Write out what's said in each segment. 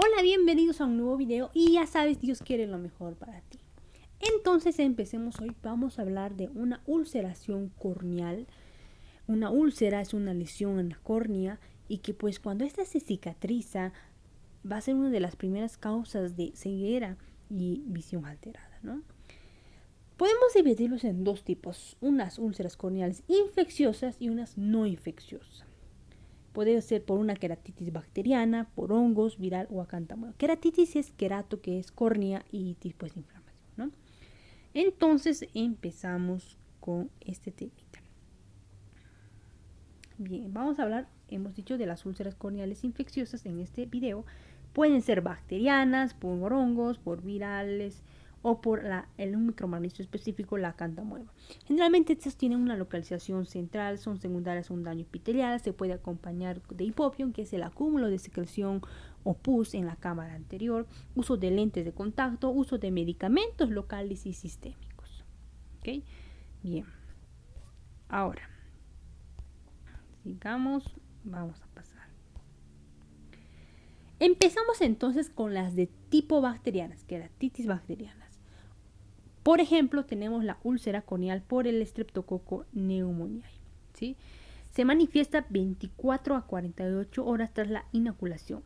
Hola, bienvenidos a un nuevo video y ya sabes, Dios quiere lo mejor para ti. Entonces empecemos hoy, vamos a hablar de una ulceración corneal. Una úlcera es una lesión en la córnea y que pues cuando esta se cicatriza va a ser una de las primeras causas de ceguera y visión alterada, ¿no? Podemos dividirlos en dos tipos, unas úlceras corneales infecciosas y unas no infecciosas. Puede ser por una queratitis bacteriana, por hongos, viral o acántamuelo. Queratitis es querato, que es córnea y tipo de inflamación, ¿no? Entonces empezamos con este temita. Bien, vamos a hablar, hemos dicho, de las úlceras corneales infecciosas en este video. Pueden ser bacterianas, por hongos, por virales o por un microorganismo específico, la acántamuelo. Generalmente estas tienen una localización central, son secundarias a un daño epitelial, se puede acompañar de hipopión, que es el acúmulo de secreción o pus en la cámara anterior, uso de lentes de contacto, uso de medicamentos locales y sistémicos. ¿Ok? Bien. Ahora, sigamos, vamos a pasar. Empezamos entonces con las de tipo bacterianas, queratitis bacterianas. Por ejemplo, tenemos la úlcera corneal por el Streptococcus pneumoniae, ¿sí? Se manifiesta 24 a 48 horas tras la inoculación.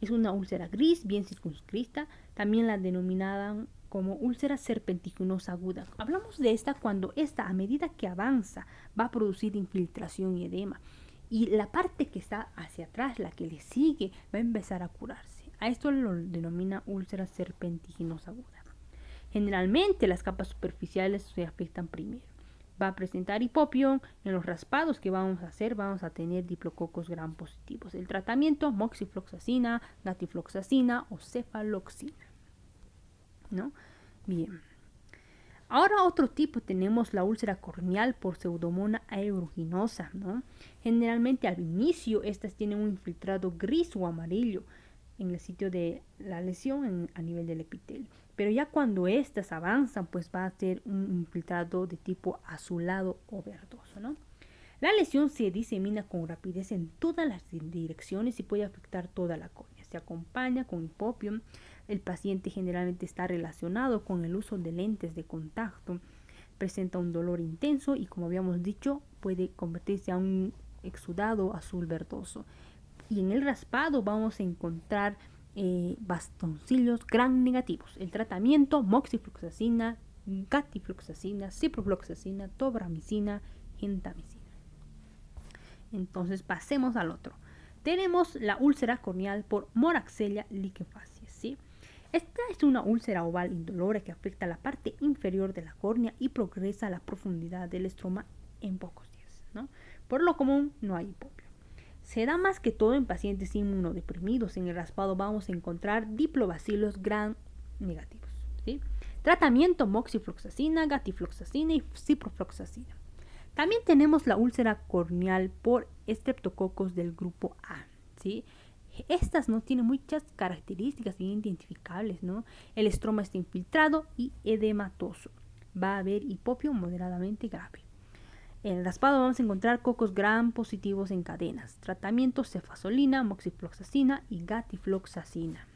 Es una úlcera gris, bien circunscrita, también la denominaban como úlcera serpentiginosa aguda. Hablamos de esta cuando esta, a medida que avanza, va a producir infiltración y edema. Y la parte que está hacia atrás, la que le sigue, va a empezar a curarse. A esto lo denomina úlcera serpentiginosa aguda. Generalmente las capas superficiales se afectan primero. Va a presentar hipopión. En los raspados que vamos a hacer vamos a tener diplococos gram positivos. El tratamiento, moxifloxacina, datifloxacina o cefaloxina, ¿no? Bien. Ahora otro tipo tenemos la úlcera corneal por Pseudomonas aeruginosa, ¿no? Generalmente al inicio estas tienen un infiltrado gris o amarillo en el sitio de la lesión a nivel del epitelio. Pero ya cuando estas avanzan, pues va a ser un infiltrado de tipo azulado o verdoso, ¿no? La lesión se disemina con rapidez en todas las direcciones y puede afectar toda la córnea. Se acompaña con hipopión. El paciente generalmente está relacionado con el uso de lentes de contacto. Presenta un dolor intenso y, como habíamos dicho, puede convertirse a un exudado azul verdoso. Y en el raspado vamos a encontrar bastoncillos gram negativos. El tratamiento, moxifloxacina, gatifloxacina, ciprofloxacina, tobramicina, gentamicina. Entonces pasemos al otro. Tenemos la úlcera corneal por Moraxella liquefaciens, ¿sí? Esta es una úlcera oval indolora que afecta la parte inferior de la córnea y progresa a la profundidad del estroma en pocos días, ¿no? Por lo común no hay hipopio. Se da más que todo en pacientes inmunodeprimidos. En el raspado vamos a encontrar diplobacilos gram negativos, ¿sí? Tratamiento, moxifloxacina, gatifloxacina y ciprofloxacina. También tenemos la úlcera corneal por estreptococos del grupo A, ¿sí? Estas no tienen muchas características identificables, ¿no? El estroma está infiltrado y edematoso. Va a haber hipopio moderadamente grave. En el raspado vamos a encontrar cocos gram positivos en cadenas. Tratamiento, cefazolina, moxifloxacina y gatifloxacina.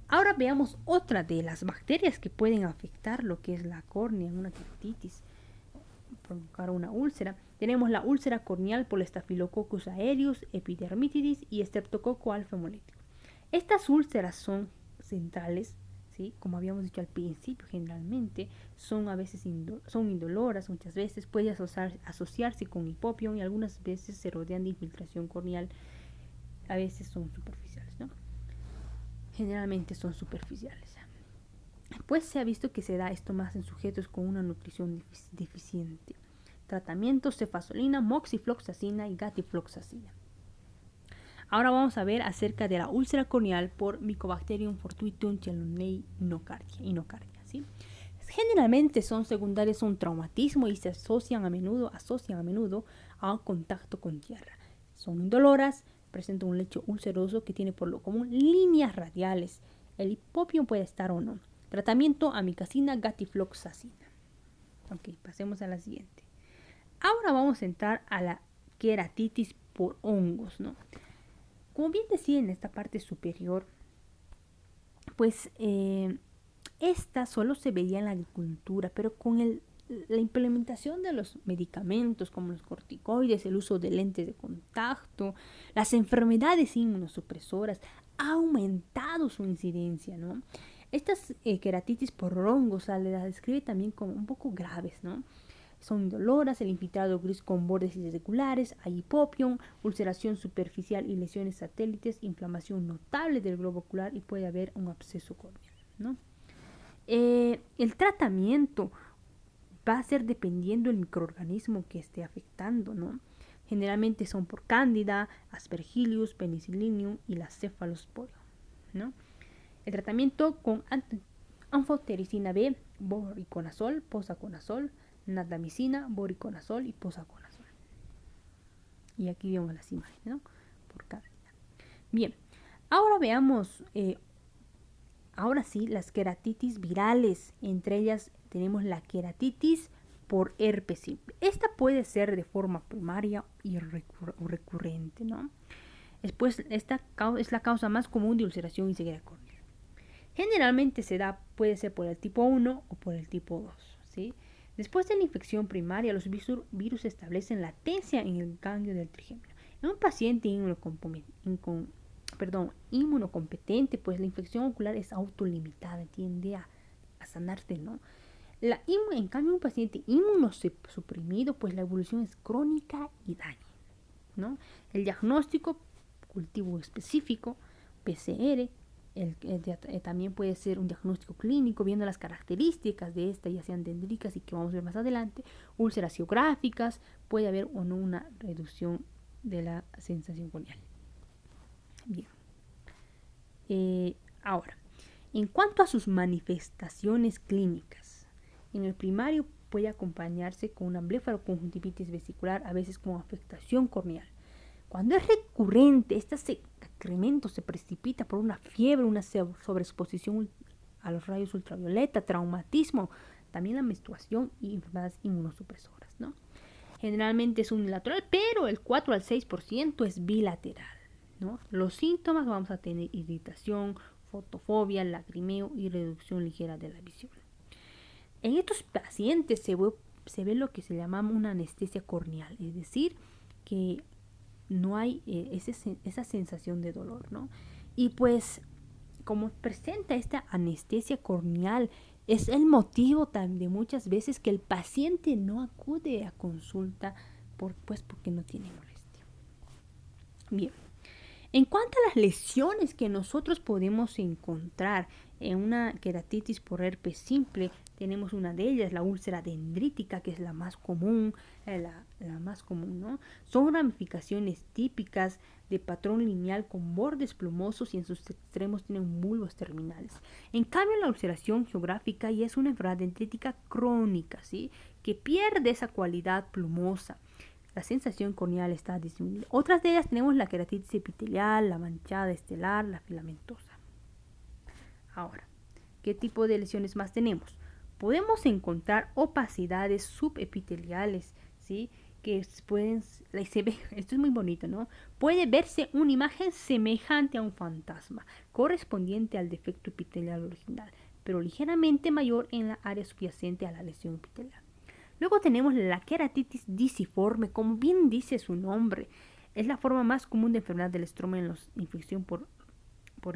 Ahora veamos otra de las bacterias que pueden afectar lo que es la córnea, una queratitis, provocar una úlcera. Tenemos la úlcera corneal por Staphylococcus aureus, epidermidis y Streptococcus alfa hemolyticus. Estas úlceras son centrales, ¿sí? Como habíamos dicho al principio, generalmente son a veces son indoloras, muchas veces puede asociarse con hipopión y algunas veces se rodean de infiltración corneal, a veces son superficiales, ¿no? Generalmente son superficiales. Pues se ha visto que se da esto más en sujetos con una nutrición deficiente. Tratamientos, cefazolina, moxifloxacina y gatifloxacina. Ahora vamos a ver acerca de la úlcera corneal por Mycobacterium fortuitum cheloneae inocardia, ¿sí? Generalmente son secundarias a un traumatismo y se asocian a menudo a contacto con tierra. Son indoloras, presentan un lecho ulceroso que tiene por lo común líneas radiales. El hipopio puede estar o no. Tratamiento, amicacina, gatifloxacina. Ok, pasemos a la siguiente. Ahora vamos a entrar a la queratitis por hongos, ¿no? como bien decía en esta parte superior, pues esta solo se veía en la agricultura, pero con la implementación de los medicamentos como los corticoides, el uso de lentes de contacto, las enfermedades inmunosupresoras, ha aumentado su incidencia, ¿no? Estas queratitis por hongos se las describe también como un poco graves, ¿no? Son indoloras, el infiltrado gris con bordes irregulares, hay hipopión, ulceración superficial y lesiones satélites, inflamación notable del globo ocular y puede haber un absceso corneal, ¿no? El tratamiento va a ser dependiendo del microorganismo que esté afectando, ¿no? Generalmente son por cándida, aspergillus, penicillium y la cefalosporio, ¿no? El tratamiento con anfotericina B, voriconazol, posaconazol, natamicina, voriconazol y posaconazol. Y aquí vemos las imágenes, ¿no? Por cada día. Bien, ahora veamos, ahora sí, las queratitis virales. Entre ellas tenemos la queratitis por herpes simple. Esta puede ser de forma primaria y recurrente, ¿no? Después, esta es la causa más común de ulceración y ceguera corneal. Generalmente puede ser por el tipo 1 o por el tipo 2, ¿sí? Después de la infección primaria, los virus establecen latencia en el ganglio del trigémino. En un paciente inmunocompetente, pues la infección ocular es autolimitada, tiende a sanarse, ¿no? En cambio, un paciente inmunosuprimido, pues la evolución es crónica y dañina, ¿no? El diagnóstico, cultivo específico, PCR, también puede ser un diagnóstico clínico viendo las características de esta, ya sean dendríticas y que vamos a ver más adelante, úlceras geográficas, puede haber o no una reducción de la sensación corneal. Bien. Ahora, en cuanto a sus manifestaciones clínicas, en el primario puede acompañarse con una blefaroconjuntivitis vesicular, a veces con afectación corneal. Cuando es recurrente, este incremento se precipita por una fiebre, una sobreexposición a los rayos ultravioleta, traumatismo, también la menstruación y enfermedades inmunosupresoras, ¿no? Generalmente es unilateral, pero el 4 al 6% es bilateral, ¿no? Los síntomas vamos a tener irritación, fotofobia, lagrimeo y reducción ligera de la visión. En estos pacientes se ve lo que se llama una anestesia corneal, es decir, que no hay esa sensación de dolor, ¿no? Y pues, como presenta esta anestesia corneal, es el motivo de muchas veces que el paciente no acude a consulta porque no tiene molestia. Bien, en cuanto a las lesiones que nosotros podemos encontrar en una queratitis por herpes simple, tenemos una de ellas, la úlcera dendrítica, que es la más común, ¿no? Son ramificaciones típicas de patrón lineal con bordes plumosos y en sus extremos tienen bulbos terminales. En cambio, la ulceración geográfica ya es una enfermedad dendrítica crónica, ¿sí? Que pierde esa cualidad plumosa. La sensación corneal está disminuida. Otras de ellas tenemos la queratitis epitelial, la manchada estelar, la filamentosa. Ahora, ¿qué tipo de lesiones más tenemos? Podemos encontrar opacidades subepiteliales, ¿sí? Que esto es muy bonito, ¿no? Puede verse una imagen semejante a un fantasma, correspondiente al defecto epitelial original, pero ligeramente mayor en la área subyacente a la lesión epitelial. Luego tenemos la queratitis disiforme, como bien dice su nombre. Es la forma más común de enfermedad del estroma en la infección por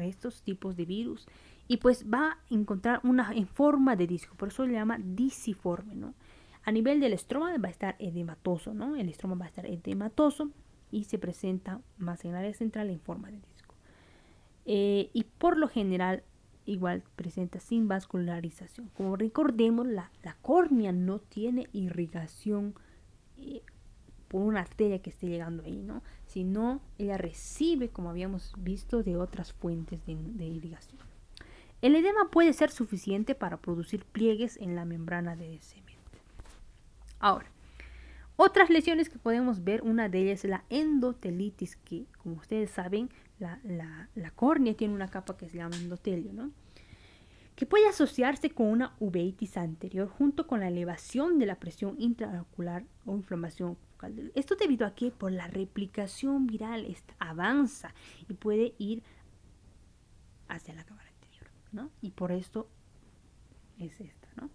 estos tipos de virus. Y pues va a encontrar una en forma de disco, por eso se llama disiforme, ¿no? A nivel del estroma va a estar edematoso, ¿no? El estroma va a estar edematoso y se presenta más en el área central en forma de disco. Y por lo general igual presenta sin vascularización. Como recordemos, la córnea no tiene irrigación por una arteria que esté llegando ahí, ¿no? Sino ella recibe, como habíamos visto, de otras fuentes de irrigación. El edema puede ser suficiente para producir pliegues en la membrana de cemento. Ahora, otras lesiones que podemos ver, una de ellas es la endotelitis, que como ustedes saben, la córnea tiene una capa que se llama endotelio, ¿no? Que puede asociarse con una uveitis anterior junto con la elevación de la presión intraocular o inflamación focal. Esto debido a que por la replicación viral avanza y puede ir hacia la cámara anterior, ¿no? Y por esto es esta, ¿no?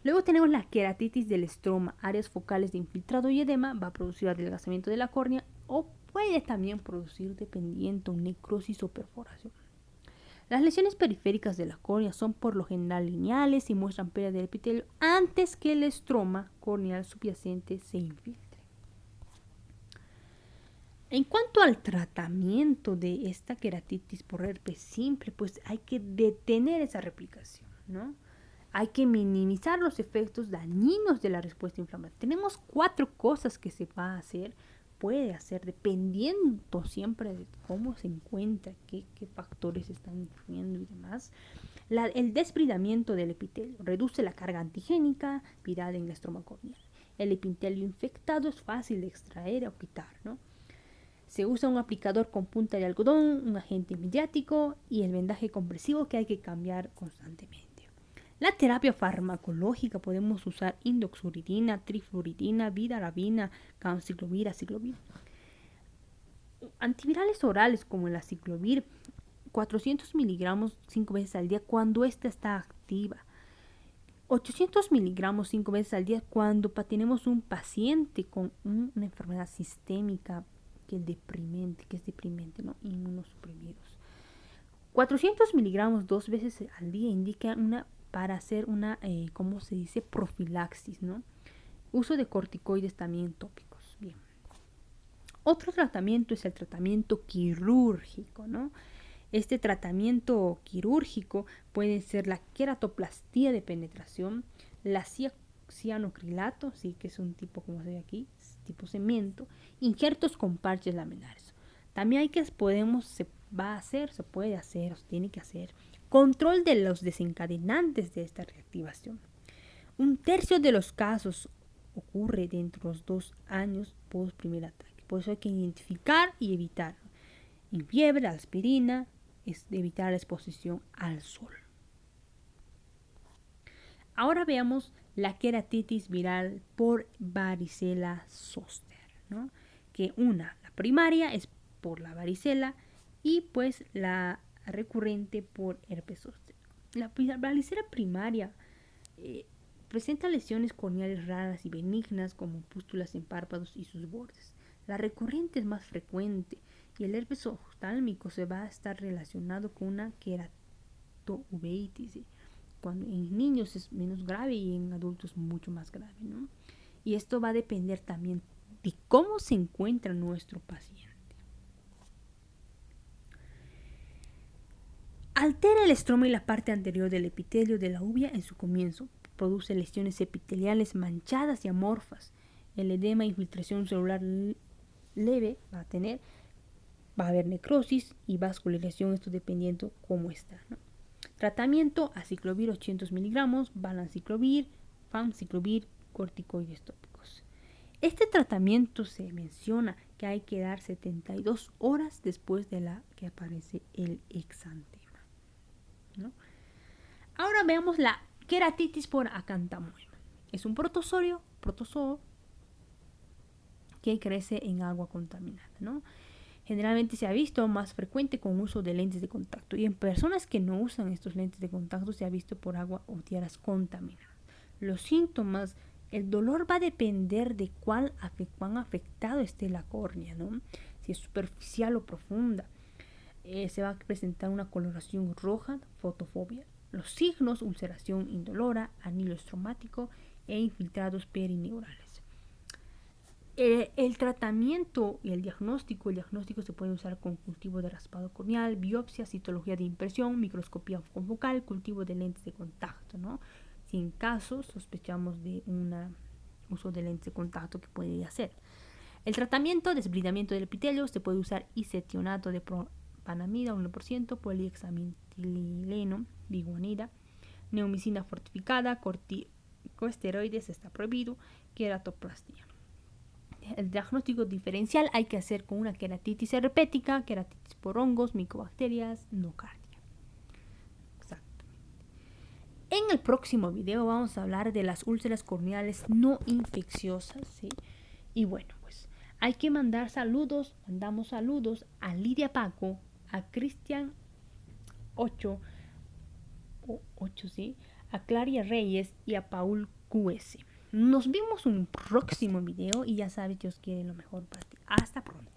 Luego tenemos la queratitis del estroma, áreas focales de infiltrado y edema, va a producir adelgazamiento de la córnea o puede también producir, dependiendo, necrosis o perforación. Las lesiones periféricas de la córnea son por lo general lineales y muestran pérdida del epitelio antes que el estroma corneal subyacente se infiltre. En cuanto al tratamiento de esta queratitis por herpes simple, pues hay que detener esa replicación, ¿no? Hay que minimizar los efectos dañinos de la respuesta inflamatoria. Tenemos 4 cosas que se va a hacer, puede hacer, dependiendo siempre de cómo se encuentra, qué factores están influyendo y demás. El desbridamiento del epitelio reduce la carga antigénica viral en la estroma corneal. El epitelio infectado es fácil de extraer o quitar, ¿no? Se usa un aplicador con punta de algodón, un agente mediático y el vendaje compresivo que hay que cambiar constantemente. La terapia farmacológica podemos usar indoxuridina, trifluridina, vidarabina, canciclovir, aciclovir. Antivirales orales como el aciclovir, 400 miligramos 5 veces al día cuando ésta está activa. 800 miligramos 5 veces al día cuando tenemos un paciente con una enfermedad sistémica que es deprimente, ¿no? Inmunosuprimidos. 400 miligramos 2 veces al día indica para hacer una, ¿cómo se dice? Profilaxis, ¿no? Uso de corticoides también tópicos. Bien. Otro tratamiento es el tratamiento quirúrgico, ¿no? Este tratamiento quirúrgico puede ser la queratoplastía de penetración, la cianocrilato, sí, que es un tipo, como se ve aquí, tipo cemento, injertos con parches laminares. También se puede hacer, se tiene que hacer control de los desencadenantes de esta reactivación. 1/3 de los casos ocurre dentro de los 2 años post primer ataque. Por eso hay que identificar y evitar. En fiebre, la aspirina, es de evitar la exposición al sol. Ahora veamos la queratitis viral por varicela zoster, ¿no? Que la primaria es por la varicela y pues la recurrente por herpes zóster. La varicela primaria presenta lesiones corneales raras y benignas como pústulas en párpados y sus bordes. La recurrente es más frecuente y el herpes oftálmico se va a estar relacionado con una queratoveitis. Cuando en niños es menos grave y en adultos mucho más grave, ¿no? Y esto va a depender también de cómo se encuentra nuestro paciente. Altera el estroma y la parte anterior del epitelio de la uvea en su comienzo. Produce lesiones epiteliales manchadas y amorfas. El edema e infiltración celular leve va a haber necrosis y vascularización, esto dependiendo cómo está, ¿no? Tratamiento: aciclovir 800 miligramos, valanciclovir, famciclovir, corticoides tópicos. Este tratamiento se menciona que hay que dar 72 horas después de la que aparece el exantema, ¿no? Ahora veamos la queratitis por acanthamoeba. Es un protozoo que crece en agua contaminada, ¿no? Generalmente se ha visto más frecuente con uso de lentes de contacto y en personas que no usan estos lentes de contacto se ha visto por agua o tierras contaminadas. Los síntomas, el dolor va a depender de cuán afectado esté la córnea, ¿no? Si es superficial o profunda. Se va a presentar una coloración roja, fotofobia. Los signos: ulceración indolora, anillo estromático e infiltrados perineurales. El tratamiento y el diagnóstico se puede usar con cultivo de raspado corneal, biopsia, citología de impresión, microscopía confocal, cultivo de lentes de contacto, ¿no? Si en caso sospechamos de un uso de lentes de contacto que puede hacer. El tratamiento: desbridamiento del epitelio, se puede usar isetionato de propanamida 1%, polihexametileno, biguanida, neomicina fortificada, corticosteroides está prohibido, queratoplastia. El diagnóstico diferencial hay que hacer con una queratitis herpética, queratitis por hongos, micobacterias, nocardia. Exactamente. En el próximo video vamos a hablar de las úlceras corneales no infecciosas, ¿sí? Y bueno, pues hay que mandar saludos, mandamos saludos a Lidia Paco, a Cristian 8, o 8 sí, a Claria Reyes y a Paul QS. Nos vemos en un próximo video y ya sabes, Dios quiere lo mejor para ti. Hasta pronto.